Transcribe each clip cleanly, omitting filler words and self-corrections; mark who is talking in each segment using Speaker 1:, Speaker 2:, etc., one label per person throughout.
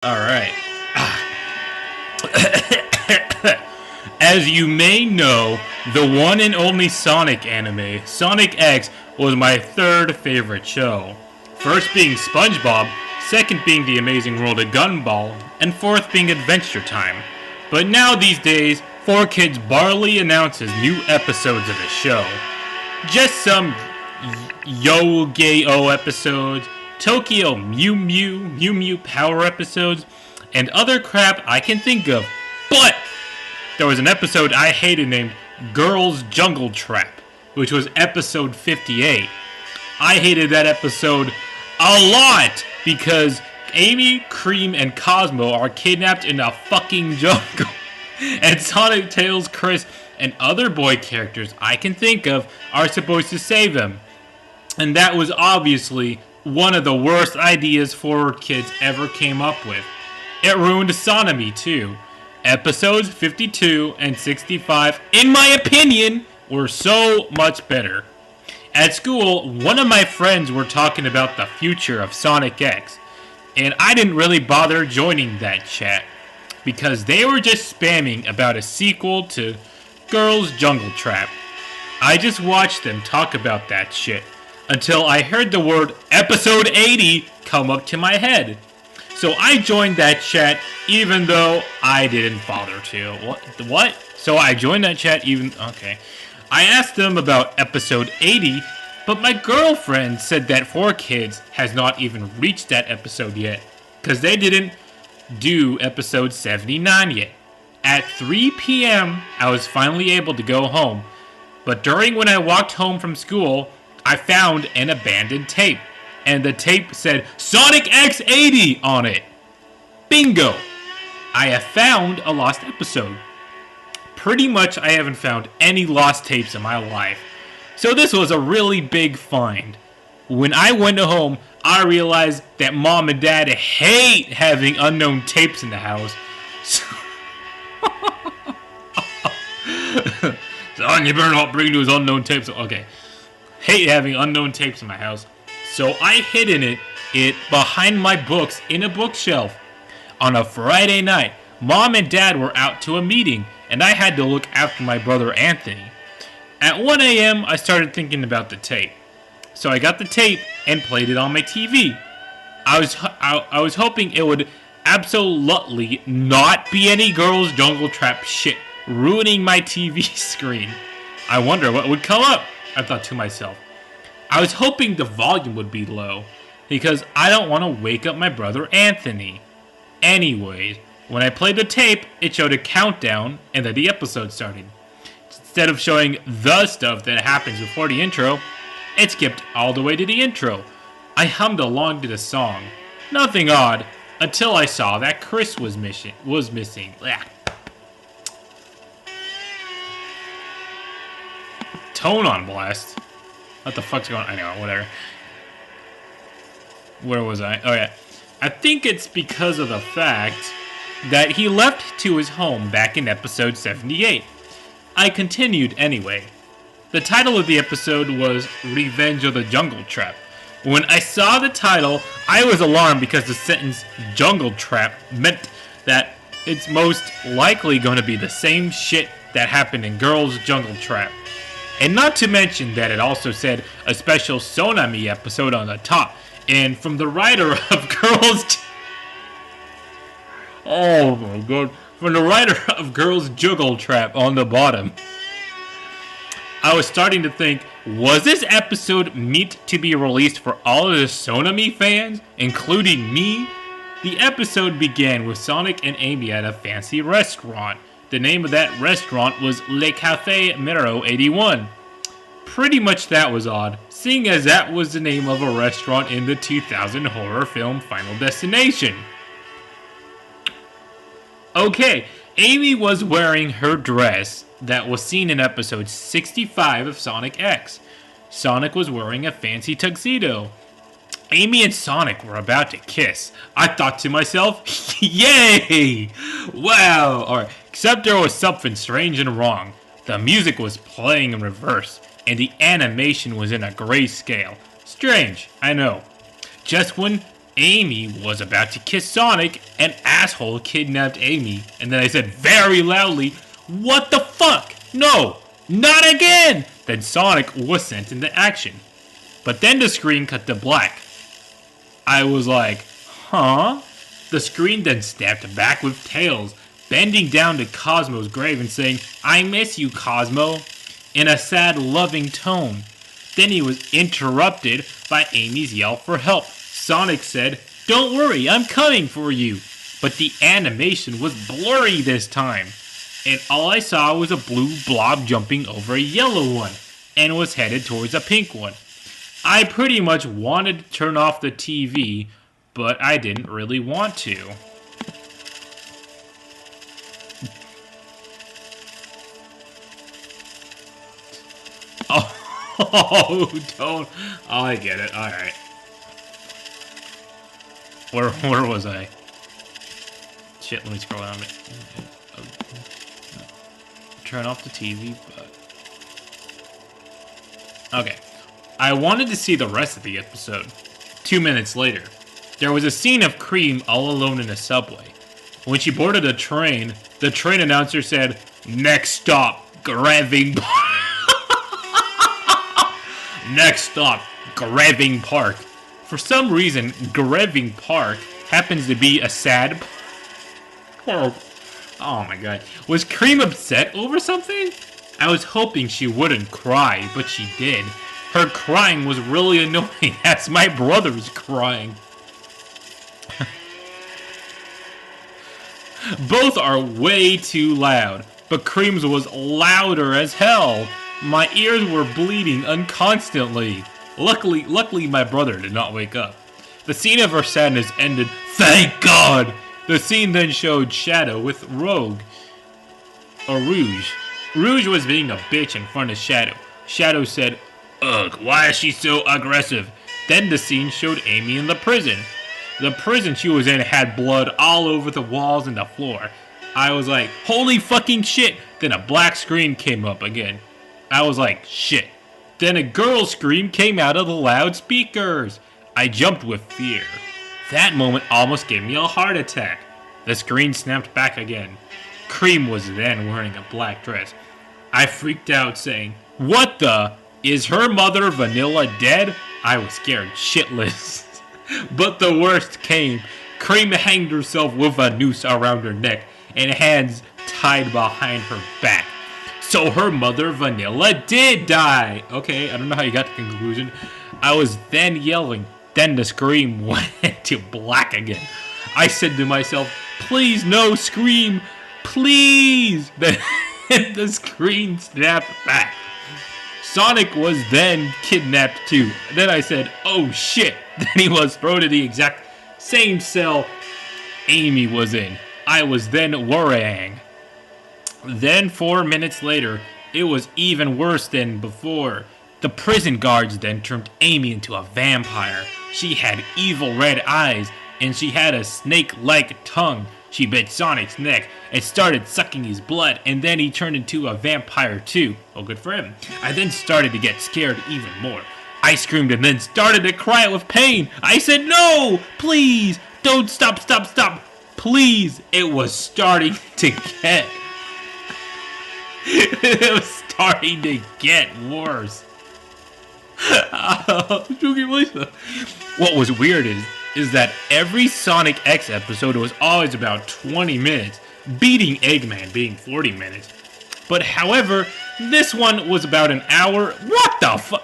Speaker 1: Alright. As you may know, the one and only Sonic anime, Sonic X, was my third favorite show. First being SpongeBob, second being The Amazing World of Gumball, and fourth being Adventure Time. But now these days, 4Kids barely announces new episodes of the show. Just some Yo-Gay-O episodes, Tokyo Mew Mew Power episodes, and other crap I can think of. But there was an episode I hated named Girls Jungle Trap, which was episode 58. I hated that episode a lot because Amy, Cream, and Cosmo are kidnapped in a fucking jungle. And Sonic, Tails, Chris, and other boy characters I can think of are supposed to save them. And that was obviously one of the worst ideas 4Kids ever came up with. It ruined Sonomy too. Episodes 52 and 65, in my opinion, were so much better. At school, one of my friends were talking about the future of Sonic X, and I didn't really bother joining that chat, because they were just spamming about a sequel to Girls Jungle Trap. I just watched them talk about that shit, until I heard the word Episode 80 come up to my head. So I joined that chat even though I didn't bother to. What? So I joined that chat okay. I asked them about episode 80, but my girlfriend said that 4Kids has not even reached that episode yet, because they didn't do episode 79 yet. At 3 p.m., I was finally able to go home, but during when I walked home from school, I found an abandoned tape. And the tape said Sonic X 80 on it. Bingo! I have found a lost episode. Pretty much I haven't found any lost tapes in my life. So this was a really big find. When I went home, I realized that Mom and Dad hate having unknown tapes in the house. Son, you better not bring those unknown tapes. Okay. Hate having unknown tapes in my house. So I hidden it behind my books in a bookshelf. On a Friday night, Mom and Dad were out to a meeting, and I had to look after my brother Anthony. At 1 a.m., I started thinking about the tape. So I got the tape and played it on my TV. I was hoping it would absolutely not be any Girls Jungle Trap shit ruining my TV screen. I wonder what would come up, I thought to myself. I was hoping the volume would be low, because I don't want to wake up my brother Anthony. Anyways, when I played the tape, it showed a countdown and that the episode started. Instead of showing the stuff that happens before the intro, it skipped all the way to the intro. I hummed along to the song. Nothing odd, until I saw that Chris was missing. Blah. Tone on blast. What the fuck's going on? I know, whatever. Where was I? Oh, yeah. I think it's because of the fact that he left to his home back in episode 78. I continued anyway. The title of the episode was Revenge of the Jungle Trap. When I saw the title, I was alarmed because the sentence Jungle Trap meant that it's most likely going to be the same shit that happened in Girls Jungle Trap. And not to mention that it also said a special Sonami episode on the top. And from the writer of Oh my god. From the writer of Girls Jungle Trap on the bottom. I was starting to think, was this episode meant to be released for all of the Sonami fans, including me? The episode began with Sonic and Amy at a fancy restaurant. The name of that restaurant was Le Café Mero 81. Pretty much that was odd, seeing as that was the name of a restaurant in the 2000 horror film Final Destination. Okay, Amy was wearing her dress that was seen in episode 65 of Sonic X. Sonic was wearing a fancy tuxedo. Amy and Sonic were about to kiss. I thought to myself, yay! Wow! Alright, except there was something strange and wrong. The music was playing in reverse, and the animation was in a grayscale. Strange, I know. Just when Amy was about to kiss Sonic, an asshole kidnapped Amy, and then I said very loudly, "What the fuck? No, not again!" Then Sonic was sent into action. But then the screen cut to black. I was like, huh? The screen then snapped back with Tails, bending down to Cosmo's grave and saying, "I miss you, Cosmo," in a sad, loving tone. Then he was interrupted by Amy's yell for help. Sonic said, "Don't worry, I'm coming for you." But the animation was blurry this time, and all I saw was a blue blob jumping over a yellow one, and was headed towards a pink one. I pretty much wanted to turn off the TV, but I didn't really want to. Oh, don't. Oh, I get it. Alright. Where was I? Shit, let me scroll down a bit. Turn off the TV, but... Okay. I wanted to see the rest of the episode. 2 minutes later, there was a scene of Cream all alone in a subway. When she boarded a train, the train announcer said, "Next stop, Graving Park." Next stop, Graving Park. For some reason, Graving Park happens to be a sad... Oh my god. Was Cream upset over something? I was hoping she wouldn't cry, but she did. Her crying was really annoying as my brother was crying. Both are way too loud, but Cream's was louder as hell. My ears were bleeding constantly. Luckily, my brother did not wake up. The scene of her sadness ended. Thank God! The scene then showed Shadow with Rouge. Rouge was being a bitch in front of Shadow. Shadow said, "Ugh, why is she so aggressive?" Then the scene showed Amy in the prison. The prison she was in had blood all over the walls and the floor. I was like, holy fucking shit! Then a black screen came up again. I was like, shit. Then a girl's scream came out of the loudspeakers. I jumped with fear. That moment almost gave me a heart attack. The screen snapped back again. Cream was then wearing a black dress. I freaked out saying, "What the? Is her mother Vanilla dead?" I was scared shitless. But the worst came. Cream hanged herself with a noose around her neck and hands tied behind her back. So her mother Vanilla did die. Okay, I don't know how you got to the conclusion. I was then yelling. Then the scream went to black again. I said to myself, "Please no scream, please." Then the screen snapped back. Sonic was then kidnapped too. Then I said, "Oh shit." Then he was thrown to the exact same cell Amy was in. I was then worrying. Then 4 minutes later, it was even worse than before. The prison guards then turned Amy into a vampire. She had evil red eyes, and she had a snake-like tongue. She bit Sonic's neck and started sucking his blood, and then he turned into a vampire too. Oh, good for him. I then started to get scared even more. I screamed and then started to cry with pain. I said, "No! Please! Don't stop! Please!" It was starting to get... it was starting to get worse. What was weird is that every Sonic X episode was always about 20 minutes, beating Eggman being 40 minutes. But however, this one was about an hour,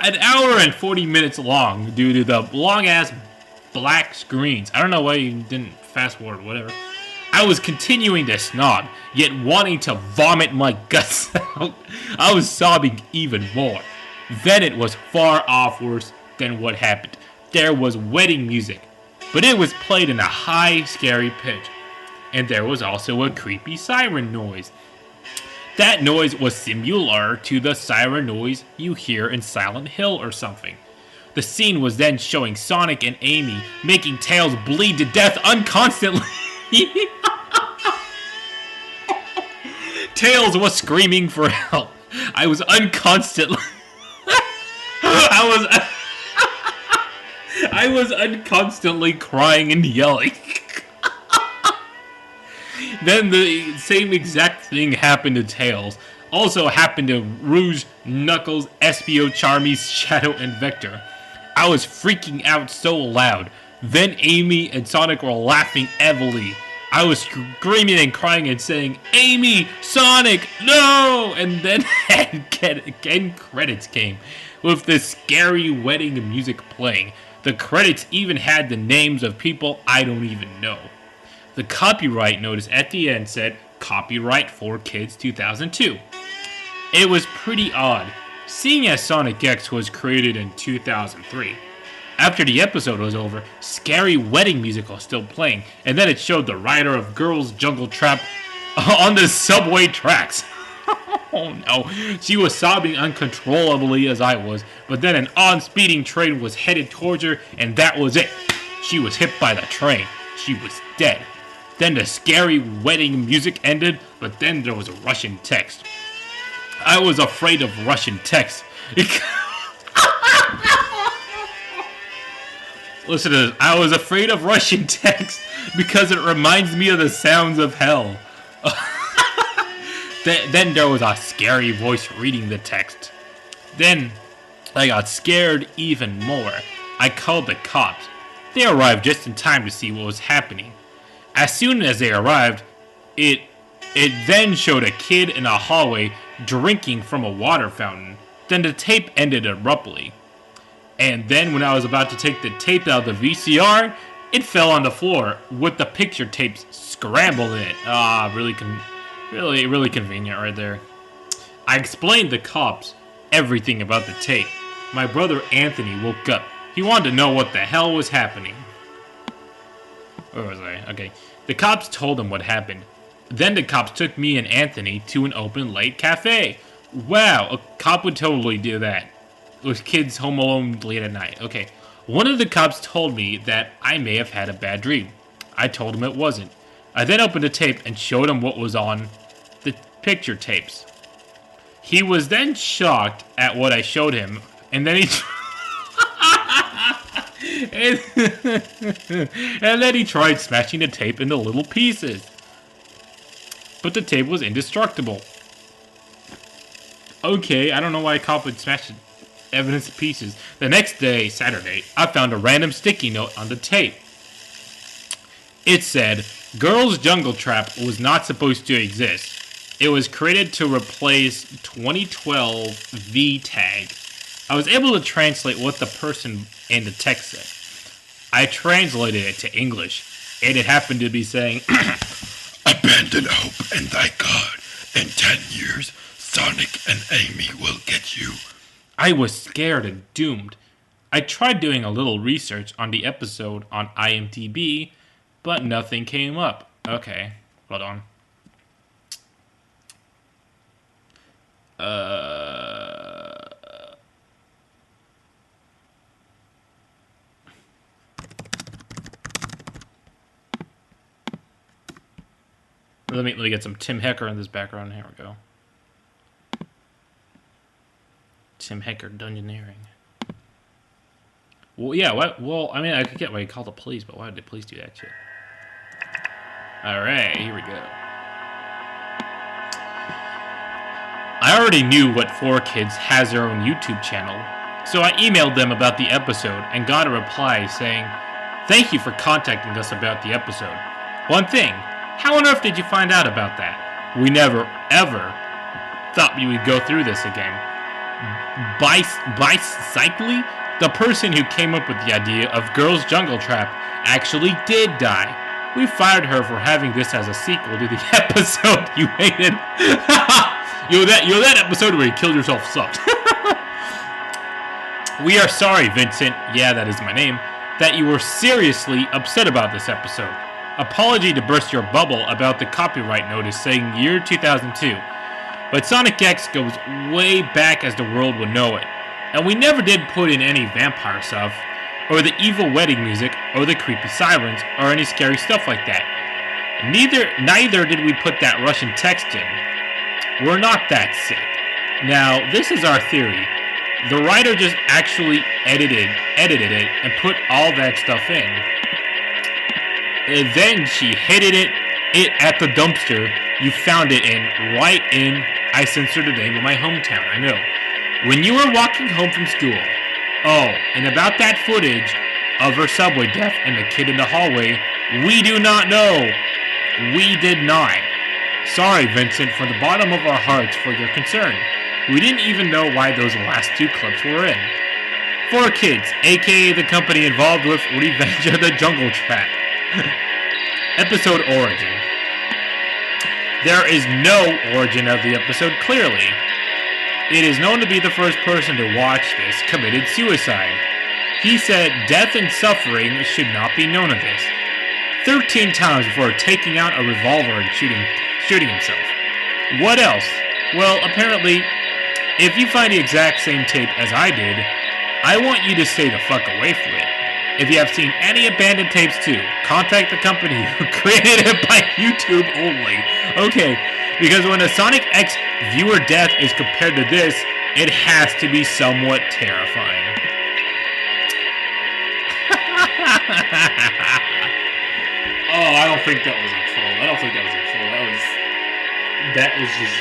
Speaker 1: an hour and 40 minutes long due to the long-ass black screens. I don't know why you didn't fast forward, whatever. I was continuing to snog, yet wanting to vomit my guts out. I was sobbing even more. Then it was far off worse than what happened. There was wedding music, but it was played in a high, scary pitch. And there was also a creepy siren noise. That noise was similar to the siren noise you hear in Silent Hill or something. The scene was then showing Sonic and Amy making Tails bleed to death unconstantly. Tails was screaming for help. I was I was constantly crying and yelling. Then the same exact thing happened to Tails. Also happened to Rouge, Knuckles, Espio, Charmy, Shadow, and Vector. I was freaking out so loud. Then Amy and Sonic were laughing heavily. I was screaming and crying and saying, "Amy! Sonic! No!" And then end credits came, with the scary wedding music playing. The credits even had the names of people I don't even know. The copyright notice at the end said, "Copyright 4Kids 2002. It was pretty odd, seeing as Sonic X was created in 2003. After the episode was over, scary wedding music was still playing, and then it showed the writer of Girls Jungle Trap on the subway tracks. Oh no, she was sobbing uncontrollably as I was, but then an on-speeding train was headed towards her, and that was it. She was hit by the train. She was dead. Then the scary wedding music ended, but then there was a Russian text. I was afraid of Russian text. Listen to this. I was afraid of Russian text because it reminds me of the sounds of hell. Then there was a scary voice reading the text. Then I got scared even more. I called the cops. They arrived just in time to see what was happening. As soon as they arrived, it then showed a kid in a hallway drinking from a water fountain. Then the tape ended abruptly. And then when I was about to take the tape out of the VCR, it fell on the floor with the picture tapes scrambled in it. Really convenient right there. I explained to the cops everything about the tape. My brother Anthony woke up. He wanted to know what the hell was happening. Where was I? Okay. The cops told him what happened. Then the cops took me and Anthony to an open late cafe. Wow, a cop would totally do that. With kids home alone late at night. Okay. One of the cops told me that I may have had a bad dream. I told him it wasn't. I then opened the tape and showed him what was on the picture tapes. He was then shocked at what I showed him, and then he and then he tried smashing the tape into little pieces. But the tape was indestructible. Okay, I don't know why a cop would smash the evidence to pieces. The next day, Saturday, I found a random sticky note on the tape. It said, "Girls Jungle Trap was not supposed to exist. It was created to replace 2012 V-Tag." I was able to translate what the person in the text said. I translated it to English, and it happened to be saying,
Speaker 2: "Abandon hope and thy God. In 10 years, Sonic and Amy will get you."
Speaker 1: I was scared and doomed. I tried doing a little research on the episode on IMDb, but nothing came up. Okay, hold on. Let me get some Tim Hecker in this background. Here we go. Tim Hecker, Dungeoneering. Well, yeah, what? Well, I mean, I could get why you call the police, but why did the police do that shit? Alright, here we go. I already knew what 4Kids has their own YouTube channel, so I emailed them about the episode and got a reply saying, "Thank you for contacting us about the episode. One thing, how on earth did you find out about that? We never, ever thought we would go through this again. Bicycly, the person who came up with the idea of Girls Jungle Trap, actually did die. We fired her for having this as a sequel to the episode you hated." That episode where you killed yourself sucked. "We are sorry, Vincent," yeah, that is my name, "that you were seriously upset about this episode. Apology to burst your bubble about the copyright notice saying year 2002. But Sonic X goes way back as the world would know it. And we never did put in any vampire stuff, or the evil wedding music, or the creepy sirens, or any scary stuff like that. Neither did we put that Russian text in. We're not that sick. Now, this is our theory. The writer just actually edited it and put all that stuff in. And then she hid it at the dumpster you found it right in. I censored the name of my hometown, I know. When you were walking home from school. Oh, and about that footage of her subway death and the kid in the hallway, we do not know. We did not. Sorry, Vincent, from the bottom of our hearts for your concern. We didn't even know why those last two clips were in. 4Kids, aka the company involved with Revenge of the Jungle Trap. Episode origin. There is no origin of the episode, clearly. It is known to be the first person to watch this committed suicide. He said death and suffering should not be known of this. 13 times before taking out a revolver and shooting himself. What else? Well, apparently, if you find the exact same tape as I did, I want you to stay the fuck away from it. If you have seen any abandoned tapes too, contact the company who created it by YouTube only. Okay, because when a Sonic X viewer death is compared to this, it has to be somewhat terrifying. Oh, I don't think that was a troll. That was just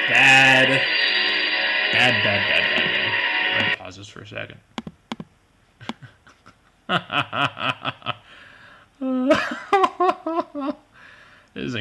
Speaker 1: bad. I'm gonna pause this for a second. This is